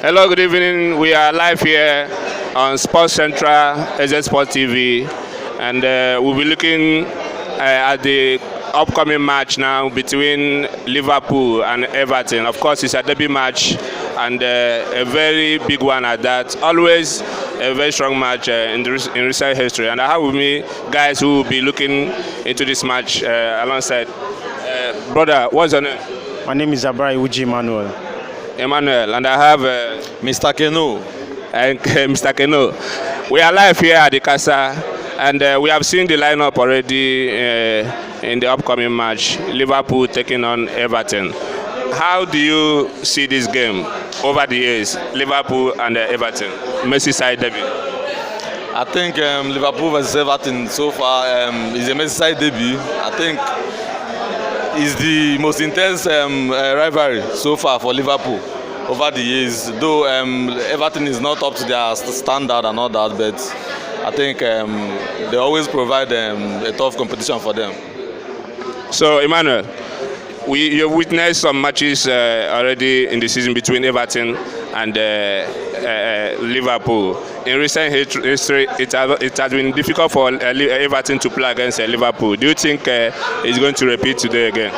Hello, good evening. We are live here on Sports Central, EzeSportsTV, and we'll be looking at the upcoming match now between Liverpool and Everton. Of course, it's a derby match and a very big one at that. Always a very strong match in recent history. And I have with me guys who will be looking into this match alongside. Brother, what's your name? My name is Abrai Uji Emmanuel. Emmanuel, and I have Mr. Keno. And Mr. Keno. We are live here at the Casa, and we have seen the lineup already in the upcoming match. Liverpool taking on Everton. How do you see this game over the years, Liverpool and Everton, Merseyside derby? I think Liverpool versus Everton so far is a Merseyside debut. I think it's the most intense rivalry so far for Liverpool over the years. Though Everton is not up to their standard and all that, but I think they always provide a tough competition for them. So, Emmanuel, you've witnessed some matches already in the season between Everton and Liverpool. In recent history, it has been difficult for Everton to play against Liverpool. Do you think it's going to repeat today again?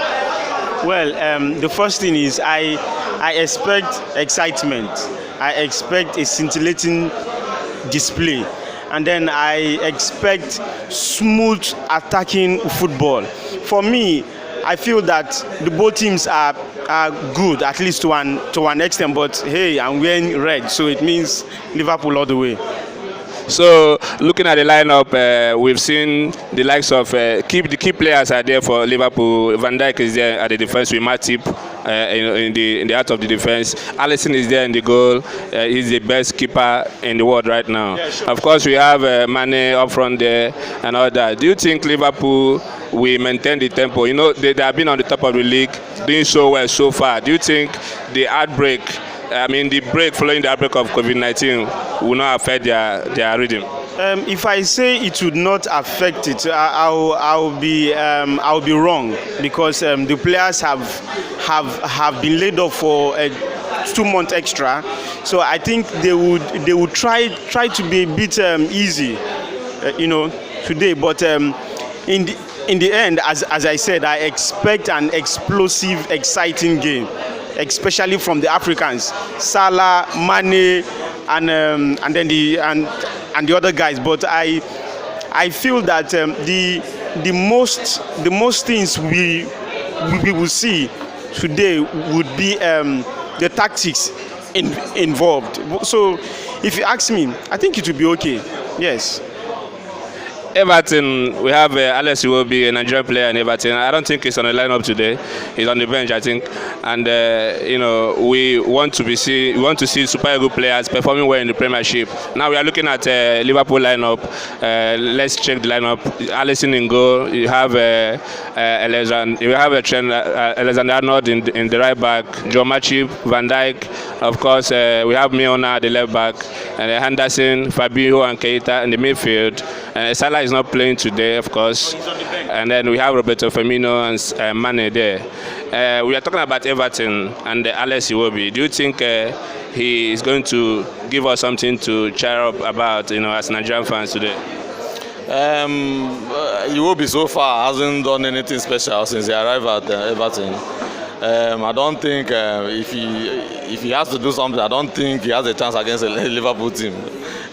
Well, the first thing is I expect excitement. I expect a scintillating display. And then I expect smooth attacking football. For me, I feel that the both teams are good, at least to an extent. But hey, I'm wearing red, so it means Liverpool all the way. So, looking at the lineup, we've seen the likes of the key players are there for Liverpool. Van Dijk is there at the defense with Matip in the heart of the defense. Alisson is there in the goal. He's the best keeper in the world right now. Yeah, sure. Of course, we have Mane up front there and all that. Do you think Liverpool will maintain the tempo? You know, they have been on the top of the league, doing so well so far. Do you think the outbreak, the break following the outbreak of COVID-19 will not affect their rhythm? If I say it would not affect it, I'll be wrong, because the players have been laid off for 2 months extra. So I think they would try to be a bit easy, today. But in the end, as I said, I expect an explosive, exciting game, especially from the Africans, Salah, Mane, and then the other guys. But I feel that the most things we will see today would be the tactics involved. So if you ask me, I think it will be okay. Yes. Everton, we have Alex Iwobi, a Nigerian player in Everton. I don't think he's on the lineup today. He's on the bench, I think. And we want to see super good players performing well in the Premiership. Now we are looking at Liverpool lineup. Let's check the lineup. Alisson in goal. You have Alexander-Arnold in the right back. Joe Matip, Van Dijk. Of course, we have Milner at the left back, and Henderson, Fabinho, and Keita in the midfield. Salah is not playing today, of course. And then we have Roberto Firmino and Mane there. We are talking about Everton and Alex Iwobi. Do you think he is going to give us something to cheer up about, as Nigerian fans today? Iwobi so far hasn't done anything special since he arrived at Everton. I don't think if he has to do something, I don't think he has a chance against a Liverpool team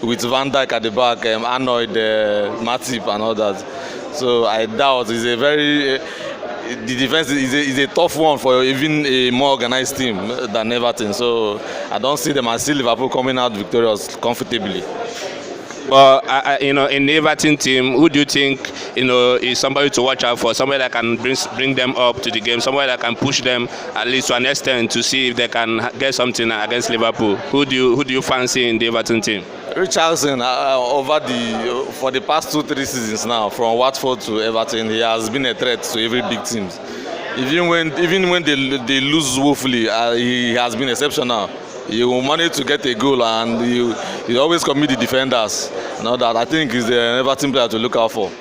with Van Dijk at the back, Arnold, Matip, and all that. So I doubt it's a very the defense is a tough one for even a more organized team than Everton. So I don't see them. I see Liverpool coming out victorious comfortably. Well, in the Everton team, who do you think is somebody to watch out for? Somebody that can bring them up to the game, somebody that can push them at least to an extent to see if they can get something against Liverpool. Who do you fancy in the Everton team? Richarlison, for the past 2-3 seasons now, from Watford to Everton, he has been a threat to every big team. Even when they lose woefully, he has been exceptional. He will manage to get a goal, and he always commit the defenders. That I think is the Everton player to look out for.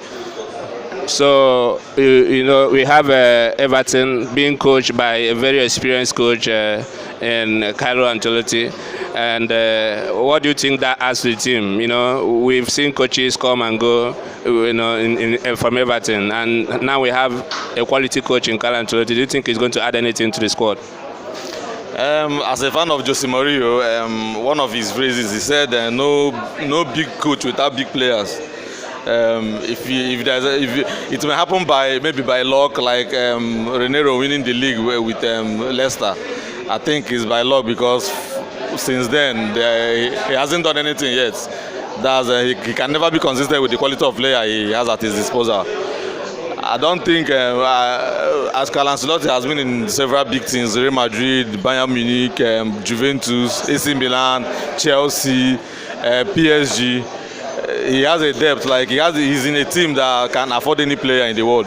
So we have Everton being coached by a very experienced coach in Carlo Ancelotti. And what do you think that adds to the team? We've seen coaches come and go, from Everton, and now we have a quality coach in Carlo Ancelotti. Do you think he's going to add anything to the squad? As a fan of Jose Mourinho, one of his phrases, he said, "No big coach without big players." If it may happen maybe by luck, like Raniero winning the league with Leicester. I think it's by luck because since then he hasn't done anything yet. He can never be consistent with the quality of player he has at his disposal. I don't think, as Carlo Ancelotti has been in several big teams, Real Madrid, Bayern Munich, Juventus, AC Milan, Chelsea, PSG. He has a depth, he's in a team that can afford any player in the world.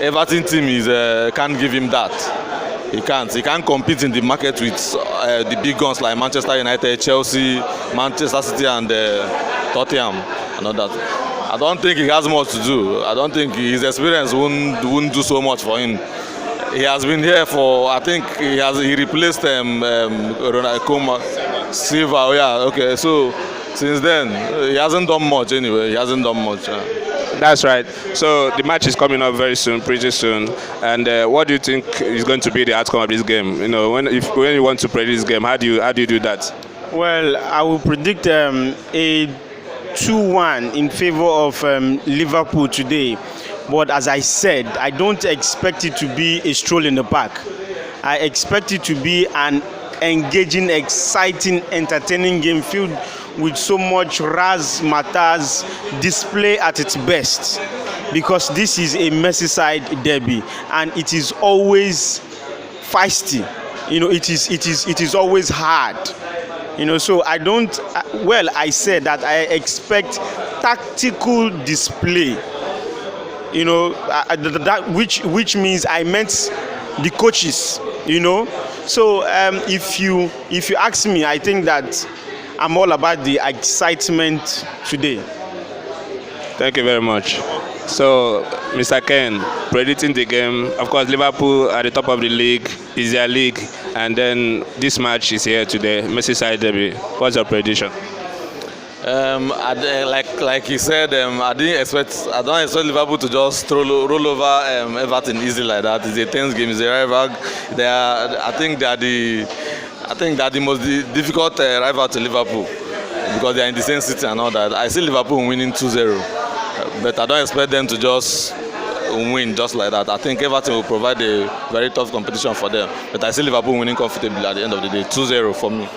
Everton team can't give him that. He can't compete in the market with the big guns like Manchester United, Chelsea, Manchester City, and Tottenham and all that. I don't think he has much to do. I don't think his experience won't do so much for him. He has been here for, I think he replaced Ronald Koeman, Silva. Oh yeah, okay. So since then he hasn't done much anyway. He hasn't done much. That's right. So the match is coming up very soon, pretty soon. And what do you think is going to be the outcome of this game? When you want to predict this game, how do you do that? Well, I will predict a 2-1 in favor of Liverpool today. But as I said, I don't expect it to be a stroll in the park. I expect it to be an engaging, exciting, entertaining game filled with so much razzmatazz display at its best, because this is a Merseyside derby and it is always feisty. It is always hard. So I said that I expect tactical display. Which means I meant the coaches. So if you ask me, I think that I'm all about the excitement today. Thank you very much. So, Mr. Ken, predicting the game, of course, Liverpool at the top of the league, is their league, and then this match is here today, Merseyside derby. What's your prediction? Like he said, I don't expect Liverpool to just roll over Everton easily like that. It's a tense game. It's a rival. I think they are the most difficult rival to Liverpool because they are in the same city and all that. I see Liverpool winning 2-0, but I don't expect them to just win just like that. I think Everton will provide a very tough competition for them, but I see Liverpool winning comfortably at the end of the day, 2-0 for me.